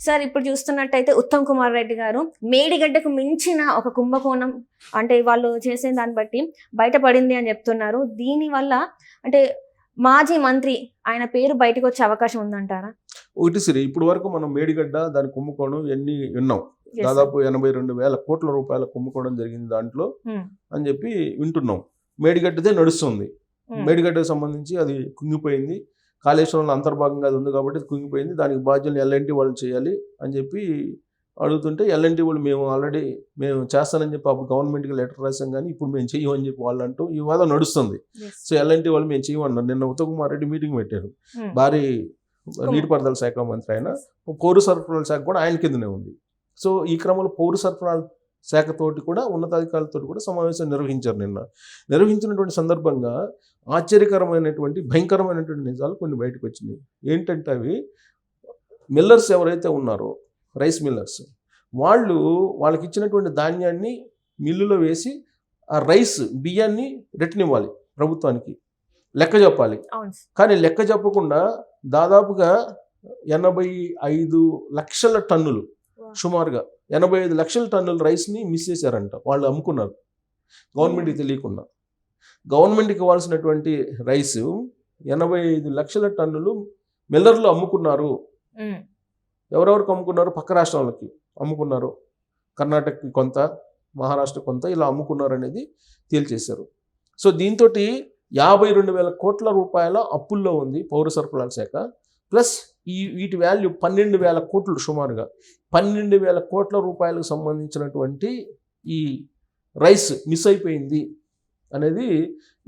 Sir ఇప్పుడు చూస్తున్నట్టయితే ఉత్తమ్ కుమార్ రెడ్డి గారు మేడిగడ్డకు మించిన ఒక కుంభకోణం అంటే వాళ్ళు చేసే దాన్ని బట్టి బయటపడింది అని చెప్తున్నారు. దీనివల్ల అంటే మాజీ మంత్రి ఆయన పేరు బయటకు వచ్చే అవకాశం ఉందంటారా? ఒకటి సరే, ఇప్పుడు వరకు మనం మేడిగడ్డ దాని కుంభకోణం ఎన్ని విన్నాం. దాదాపు 82,000 కోట్ల రూపాయల కుంభకోణం జరిగింది దాంట్లో అని చెప్పి వింటున్నాం. మేడిగడ్డదే నడుస్తుంది. మేడిగడ్డకు సంబంధించి అది కుంగిపోయింది. కాళేశ్వరంలో అంతర్భాగంగా అది ఉంది కాబట్టి అది కుంగిపోయింది. దానికి బాధ్యులు ఎల్ఎన్టీ వాళ్ళు చేయాలి అని చెప్పి అడుగుతుంటే ఎల్ఎన్టీ వాళ్ళు మేము చేస్తానని చెప్పి అప్పుడు గవర్నమెంట్కి లెటర్ రాసాం కానీ ఇప్పుడు మేము చెయ్యమని చెప్పి వాళ్ళు అంటూ ఈ వాదం నడుస్తుంది. సో ఎల్ఎన్టీ వాళ్ళు మేము చెయ్యమన్నారు. నిన్న ఉత్తమ్ కుమార్ రెడ్డి మీటింగ్ పెట్టారు. భారీ నీటిపారుదల శాఖ మంత్రి ఆయన, పౌర సరఫరాల శాఖ కూడా ఆయన కిందనే ఉంది. సో ఈ క్రమంలో పౌర సరఫరాల శాఖతోటి కూడా ఉన్నతాధికారులతో కూడా సమావేశం నిర్వహించారు. నిర్వహించినటువంటి సందర్భంగా ఆశ్చర్యకరమైనటువంటి భయంకరమైనటువంటి నిజాలు కొన్ని బయటకు వచ్చినాయి. ఏంటంటే అవి మిల్లర్స్ ఎవరైతే ఉన్నారో రైస్ మిల్లర్స్ వాళ్ళకి ఇచ్చినటువంటి ధాన్యాన్ని మిల్లులో వేసి ఆ రైస్ బియ్యాన్ని రిటర్న్ ఇవ్వాలి ప్రభుత్వానికి, లెక్క చెప్పాలి. కానీ లెక్క చెప్పకుండా దాదాపుగా 85 లక్షల టన్నులు, సుమారుగా 85 లక్షల టన్నుల రైస్ని మిస్ చేశారంట. వాళ్ళు అమ్ముకున్నారు గవర్నమెంట్కి తెలియకుండా. గవర్నమెంట్కి ఇవ్వాల్సినటువంటి రైస్ 85 లక్షల టన్నులు మిల్లర్లు అమ్ముకున్నారు. ఎవరెవరికి అమ్ముకున్నారు? పక్క రాష్ట్రాలకి అమ్ముకున్నారు. కర్ణాటకకి కొంత, మహారాష్ట్ర కొంత, ఇలా అమ్ముకున్నారు అనేది తేల్చేశారు. సో దీంతో 52,000 కోట్ల రూపాయల అప్పుల్లో ఉంది పౌర సరఫరాల శాఖ. ప్లస్ వీటి వాల్యూ 12,000 కోట్లు, సుమారుగా 12,000 కోట్ల రూపాయలకు సంబంధించినటువంటి ఈ రైస్ మిస్ అయిపోయింది అనేది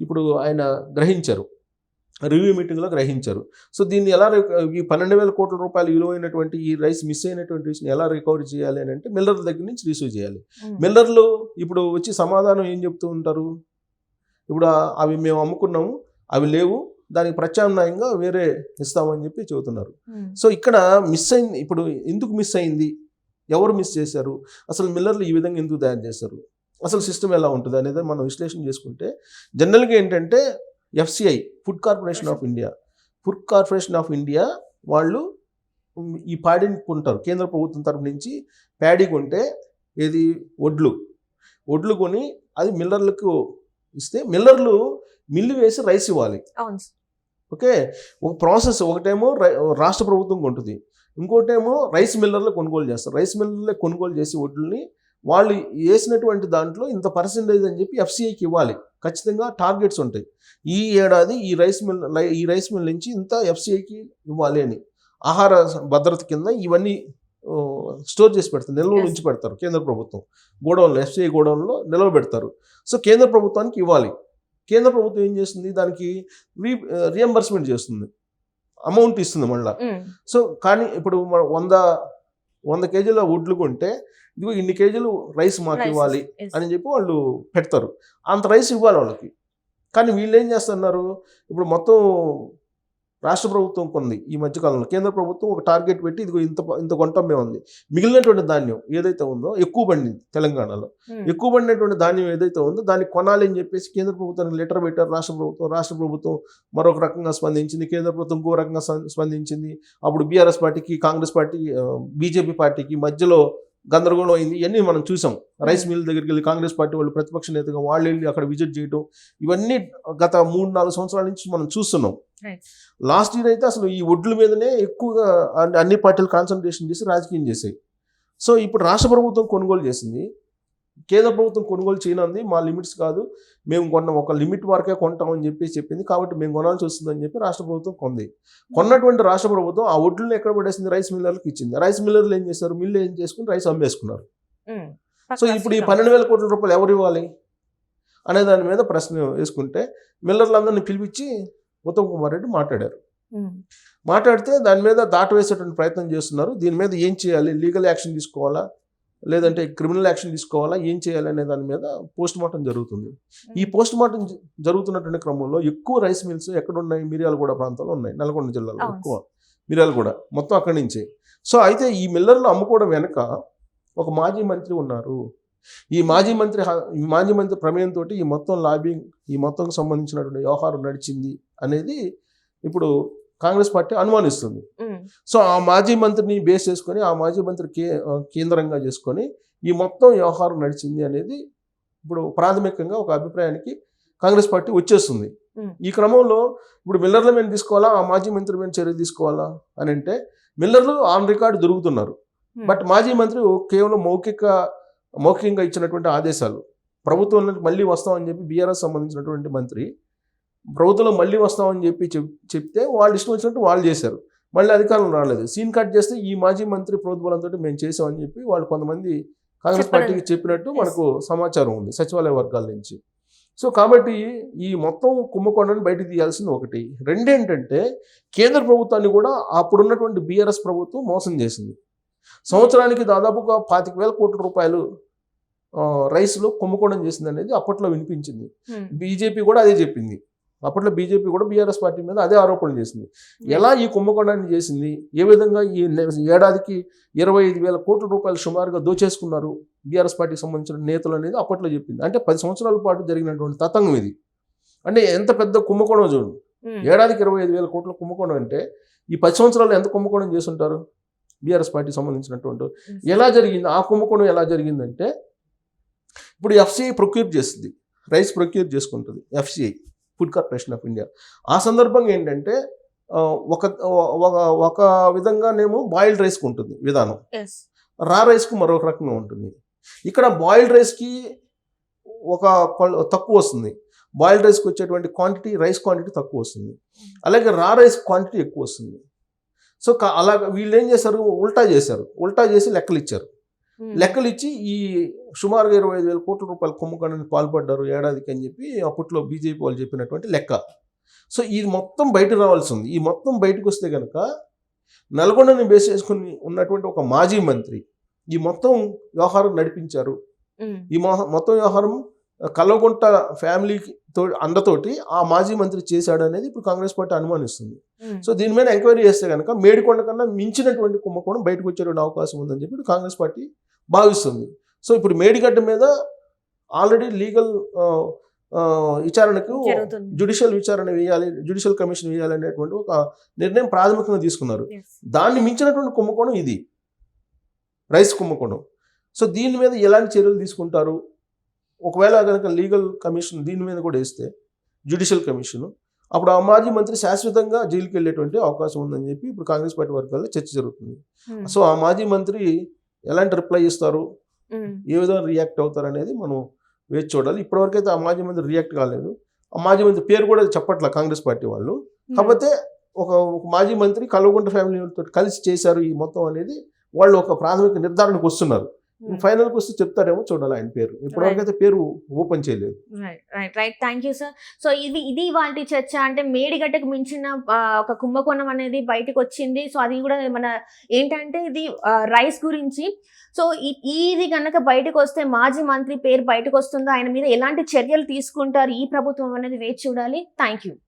ఇప్పుడు ఆయన గ్రహించారు, రివ్యూ మీటింగ్లో గ్రహించారు. సో దీన్ని ఎలా ఈ 12,000 కోట్ల రూపాయలు విలువైనటువంటి ఈ రైస్ మిస్ అయినటువంటి రైస్ని ఎలా రికవరీ చేయాలి అని అంటే మిల్లర్ల దగ్గర నుంచి రిసీవ్ చేయాలి. మిల్లర్లు ఇప్పుడు వచ్చి సమాధానం ఏం చెప్తూ ఉంటారు? ఇప్పుడు అవి మేము అమ్ముకున్నాము, అవి లేవు, దానికి ప్రత్యామ్నాయంగా వేరే ఇస్తామని చెప్పి చెబుతున్నారు. సో ఇక్కడ మిస్ అయింది. ఇప్పుడు ఎందుకు మిస్ అయింది, ఎవరు మిస్ చేశారు, అసలు మిల్లర్లు ఈ విధంగా ఎందుకు తయారు చేశారు, అసలు సిస్టమ్ ఎలా ఉంటుంది అనేది మనం విశ్లేషణ చేసుకుంటే జనరల్గా ఏంటంటే FCI, food corporation of India వాళ్ళు ఈ ప్యాడీని కొంటారు. కేంద్ర ప్రభుత్వం తరపు నుంచి ప్యాడీ కొంటే ఏది ఒడ్లు కొని అది మిల్లర్లకు ఇస్తే మిల్లర్లు మిల్లు వేసి రైస్ ఇవ్వాలి. ఓకే, ఒక ప్రాసెస్. ఒకటేమో రాష్ట్ర ప్రభుత్వం కొంటుంది, ఇంకోటేమో రైస్ మిల్లర్లు కొనుగోలు చేస్తారు. రైస్ మిల్లర్లే కొనుగోలు చేసి ఒడ్లని వాళ్ళు వేసినటువంటి దాంట్లో ఇంత పర్సెంటేజ్ అని చెప్పి ఎఫ్సిఐకి ఇవ్వాలి. ఖచ్చితంగా టార్గెట్స్ ఉంటాయి. ఈ ఏడాది ఈ రైస్ మిల్ నుంచి ఇంత ఎఫ్సిఐకి ఇవ్వాలి అని ఆహార భద్రత కింద ఇవన్నీ స్టోర్ చేసి పెడతారు, నిల్వ నుంచి పెడతారు. కేంద్ర ప్రభుత్వం గోడౌన్లో, ఎఫ్సిఐ గోడౌన్లో నిల్వ పెడతారు. సో కేంద్ర ప్రభుత్వానికి ఇవ్వాలి. కేంద్ర ప్రభుత్వం ఏం చేస్తుంది, దానికి రియంబర్స్మెంట్ చేస్తుంది, అమౌంట్ ఇస్తుంది మళ్ళీ. సో కానీ ఇప్పుడు 100 కేజీల వడ్లు కొంటే ఇదిగో ఇన్ని కేజీలు రైస్ మాకు ఇవ్వాలి అని చెప్పి వాళ్ళు పెడతారు. అంత రైస్ ఇవ్వాలి వాళ్ళకి. కానీ వీళ్ళు ఏం చేస్తున్నారు, ఇప్పుడు మొత్తం రాష్ట్ర ప్రభుత్వం కొంది ఈ మధ్యకాలంలో, కేంద్ర ప్రభుత్వం ఒక టార్గెట్ పెట్టి ఇదిగో ఇంత కొంటమే ఉంది. మిగిలినటువంటి ధాన్యం ఏదైతే ఉందో, ఎక్కువ పండింది తెలంగాణలో, ఎక్కువ పండినటువంటి ధాన్యం ఏదైతే ఉందో దాన్ని కొనాలి అని చెప్పేసి కేంద్ర ప్రభుత్వానికి లెటర్ పెట్టారు రాష్ట్ర ప్రభుత్వం మరొక రకంగా స్పందించింది, కేంద్ర ప్రభుత్వం ఇంకో రకంగా స్పందించింది. అప్పుడు బీఆర్ఎస్ పార్టీకి, కాంగ్రెస్ పార్టీ, బీజేపీ పార్టీకి మధ్యలో గందరగోళం అయింది. ఇవన్నీ మనం చూసాం. రైస్ మిల్ దగ్గరికి వెళ్ళి కాంగ్రెస్ పార్టీ వాళ్ళు ప్రతిపక్ష నేతగా వాళ్ళు వెళ్ళి అక్కడ విజిట్ చేయడం, ఇవన్నీ గత 3-4 సంవత్సరాల నుంచి మనం చూస్తున్నాం. లాస్ట్ ఇయర్ అయితే అసలు ఈ ఒడ్ల మీదనే ఎక్కువగా అన్ని పార్టీలు కాన్సన్ట్రేషన్ చేసి రాజకీయం చేశాయి. సో ఇప్పుడు రాష్ట్ర ప్రభుత్వం కొనుగోలు చేసింది, కేంద్ర ప్రభుత్వం కొనుగోలు చేయనుంది. మా లిమిట్స్ కాదు, మేము ఒక లిమిట్ వరకే కొంటామని చెప్పింది, కాబట్టి మేము కొనాల్సి వస్తుందని చెప్పి రాష్ట్ర ప్రభుత్వం కొంది. కొన్నటువంటి రాష్ట్ర ప్రభుత్వం ఆ ఒడ్లను ఎక్కడ పడేసింది, రైస్ మిల్లర్లకు ఇచ్చింది. రైస్ మిల్లర్లు ఏం చేస్తారు, మిల్లు ఏం చేసుకుని రైస్ అమ్మేసుకున్నారు. సో ఇప్పుడు ఈ 12,000 కోట్ల రూపాయలు ఎవరు ఇవ్వాలి అనే దాని మీద ప్రశ్న వేసుకుంటే మిల్లర్లందరినీ పిలిపించి ఉత్తమ్ కుమార్ రెడ్డి మాట్లాడితే దాని మీద దాట వేసేటువంటి ప్రయత్నం చేస్తున్నారు. దీని మీద ఏం చేయాలి, లీగల్ యాక్షన్ తీసుకోవాలా లేదంటే క్రిమినల్ యాక్షన్ తీసుకోవాలా, ఏం చేయాలి అనే దాని మీద పోస్ట్ మార్టం జరుగుతుంది. ఈ పోస్ట్ మార్టం జరుగుతున్నటువంటి క్రమంలో ఎక్కువ రైస్ మిల్స్ ఎక్కడున్నాయి, మిర్యాలగూడ ప్రాంతంలో ఉన్నాయి, నల్గొండ జిల్లాలో ఎక్కువ మిర్యాలగూడ మొత్తం అక్కడి నుంచే. సో అయితే ఈ మిల్లర్లు అమ్ముకోవడం వెనక ఒక మాజీ మంత్రి ఉన్నారు. ఈ మాజీ మంత్రి ప్రమేయంతో ఈ మొత్తం లాబింగ్, ఈ మొత్తం సంబంధించినటువంటి వ్యవహారం నడిచింది అనేది ఇప్పుడు కాంగ్రెస్ పార్టీ అనుమానిస్తుంది. సో ఆ మాజీ మంత్రిని బేస్ చేసుకొని, ఆ మాజీ మంత్రి కేంద్రంగా చేసుకొని ఈ మొత్తం వ్యవహారం నడిచింది అనేది ఇప్పుడు ప్రాథమికంగా ఒక అభిప్రాయానికి కాంగ్రెస్ పార్టీ వచ్చేస్తుంది. ఈ క్రమంలో ఇప్పుడు మిల్లర్ల మీద తీసుకోవాలా, ఆ మాజీ మంత్రి మీద చర్య తీసుకోవాలా అని అంటే మిల్లర్లు ఆన్ రికార్డు దొరుకుతున్నారు. బట్ మాజీ మంత్రి కేవలం మౌఖికంగా ఇచ్చినటువంటి ఆదేశాలు, ప్రభుత్వంలో మళ్ళీ వస్తామని చెప్పి బీఆర్ఎస్ సంబంధించినటువంటి మంత్రి ప్రభుత్వంలో మళ్ళీ వస్తామని చెప్పి చెప్తే వాళ్ళు ఇష్టం వచ్చినట్టు వాళ్ళు చేశారు. మళ్ళీ అధికారం రాలేదు. సీన్ కట్ చేస్తే ఈ మాజీ మంత్రి ప్రోద్బలంతో మేము చేసామని చెప్పి వాళ్ళు కొంతమంది కాంగ్రెస్ పార్టీకి చెప్పినట్టు మనకు సమాచారం ఉంది సచివాలయ వర్గాల నుంచి. సో కాబట్టి ఈ మొత్తం కుంభకోణాన్ని బయటకు తీయాల్సింది ఒకటి. రెండేంటంటే కేంద్ర ప్రభుత్వాన్ని కూడా అప్పుడున్నటువంటి బీఆర్ఎస్ ప్రభుత్వం మోసం చేసింది. సంవత్సరానికి దాదాపుగా 25,000 కోట్ల రూపాయలు రైస్లో కుంభకోణం చేసింది అనేది అప్పట్లో వినిపించింది. బీజేపీ కూడా అదే చెప్పింది. అప్పట్లో బీజేపీ కూడా బీఆర్ఎస్ పార్టీ మీద అదే ఆరోపణలు చేసింది. ఎలా ఈ కుంభకోణాన్ని చేసింది, ఏ విధంగా ఈ ఏడాదికి 25,000 కోట్ల రూపాయలు సుమారుగా దోచేసుకున్నారు బీఆర్ఎస్ పార్టీకి సంబంధించిన నేతలు అనేది అప్పట్లో చెప్పింది. అంటే 10 సంవత్సరాల పాటు జరిగినటువంటి తతంగం ఇది. అంటే ఎంత పెద్ద కుంభకోణం చూడండి. ఏడాదికి 25,000 కోట్ల కుంభకోణం అంటే ఈ 10 సంవత్సరాలు ఎంత కుంభకోణం చేస్తుంటారు బీఆర్ఎస్ పార్టీకి సంబంధించినటువంటి. ఎలా జరిగింది ఆ కుంభకోణం? ఎలా జరిగిందంటే ఇప్పుడు ఎఫ్సిఐ ప్రొక్యూర్ చేస్తుంది, రైస్ ప్రొక్యూర్ చేసుకుంటుంది FCI, food corporation of India. ఆ సందర్భంగా ఏంటంటే ఒక విధంగానేమో బాయిల్డ్ రైస్కి ఉంటుంది విధానం, రా రైస్కి మరొక రకంగా ఉంటుంది. ఇక్కడ బాయిల్డ్ రైస్కి ఒక తక్కువ వస్తుంది, బాయిల్డ్ రైస్కి వచ్చేటువంటి క్వాంటిటీ, రైస్ క్వాంటిటీ తక్కువ వస్తుంది. అలాగే రా రైస్ క్వాంటిటీ ఎక్కువ వస్తుంది. సో అలాగ వీళ్ళు ఏం చేశారు, ఉల్టా చేసి లెక్కలు ఇచ్చారు. లెక్కలు ఇచ్చి ఈ సుమారుగా 25,000 కోట్ల రూపాయల కుంభకోణానికి పాల్పడ్డారు ఏడాదికి అని చెప్పి అప్పట్లో బీజేపీ వాళ్ళు చెప్పినటువంటి లెక్క. సో ఇది మొత్తం బయట రావాల్సి ఉంది. ఈ మొత్తం బయటకు వస్తే కనుక నల్గొండని బేస్ చేసుకుని ఉన్నటువంటి ఒక మాజీ మంత్రి ఈ మొత్తం వ్యవహారం నడిపించారు. ఈ మొత్తం వ్యవహారం కల్వకుంట ఫ్యామిలీ అండతోటి ఆ మాజీ మంత్రి చేశాడు అనేది ఇప్పుడు కాంగ్రెస్ పార్టీ అనుమానిస్తుంది. సో దీని మీద ఎంక్వైరీ చేస్తే కనుక మేడికొండ కన్నా మించినటువంటి కుంభకోణం బయటకు వచ్చేటువంటి అవకాశం ఉందని చెప్పి కాంగ్రెస్ పార్టీ భావిస్తుంది. సో ఇప్పుడు మేడిగడ్డ మీద ఆల్రెడీ లీగల్ విచారణకు జ్యుడిషియల్ విచారణ వేయాలి, జ్యుడిషియల్ కమిషన్ వేయాలి అనేటువంటి ఒక నిర్ణయం ప్రాథమికంగా తీసుకున్నారు. దాన్ని మించినటువంటి కుంభకోణం ఇది రైస్ కుంభకోణం. సో దీని మీద ఎలాంటి చర్యలు తీసుకుంటారు? ఒకవేళ కనుక లీగల్ కమిషన్ దీని మీద కూడా వేస్తే జ్యుడిషియల్ కమిషన్, అప్పుడు ఆ మాజీ మంత్రి శాశ్వతంగా జైలుకి వెళ్ళేటువంటి అవకాశం ఉందని చెప్పి ఇప్పుడు కాంగ్రెస్ పార్టీ వర్గాల్లో చర్చ జరుగుతుంది. సో ఆ మాజీ మంత్రి ఎలాంటి రిప్లై ఇస్తారు, ఏ విధంగా రియాక్ట్ అవుతారు అనేది మనం వేచి చూడాలి. ఇప్పటివరకు అయితే ఆ మాజీ మంత్రి రియాక్ట్ కాలేదు. ఆ మాజీ మంత్రి పేరు కూడా చెప్పట్ల కాంగ్రెస్ పార్టీ వాళ్ళు. కాకపోతే ఒక మాజీ మంత్రి కల్వకుంట ఫ్యామిలీతో కలిసి చేశారు ఈ మొత్తం అనేది వాళ్ళు ఒక ప్రాథమిక నిర్ధారణకు వస్తున్నారు. ఫైనల్కి వస్తే చెప్తారేమో చూడాలి ఆయన పేరు. ఇప్పటివరకు అయితే పేరు ఓపెన్ చేయలేదు. Right thank you sir. So ఇది వాటి చర్చ. అంటే మేడిగడ్డకు మించిన ఒక కుంభకోణం అనేది బయటకు వచ్చింది. సో అది కూడా మన ఏంటంటే ఇది రైస్ గురించి. సో ఇది కనుక బయటకు వస్తే మాజీ మంత్రి పేరు బయటకు వస్తుందో, ఆయన మీద ఎలాంటి చర్యలు తీసుకుంటారు ఈ ప్రభుత్వం అనేది వేచి చూడాలి. Thank you.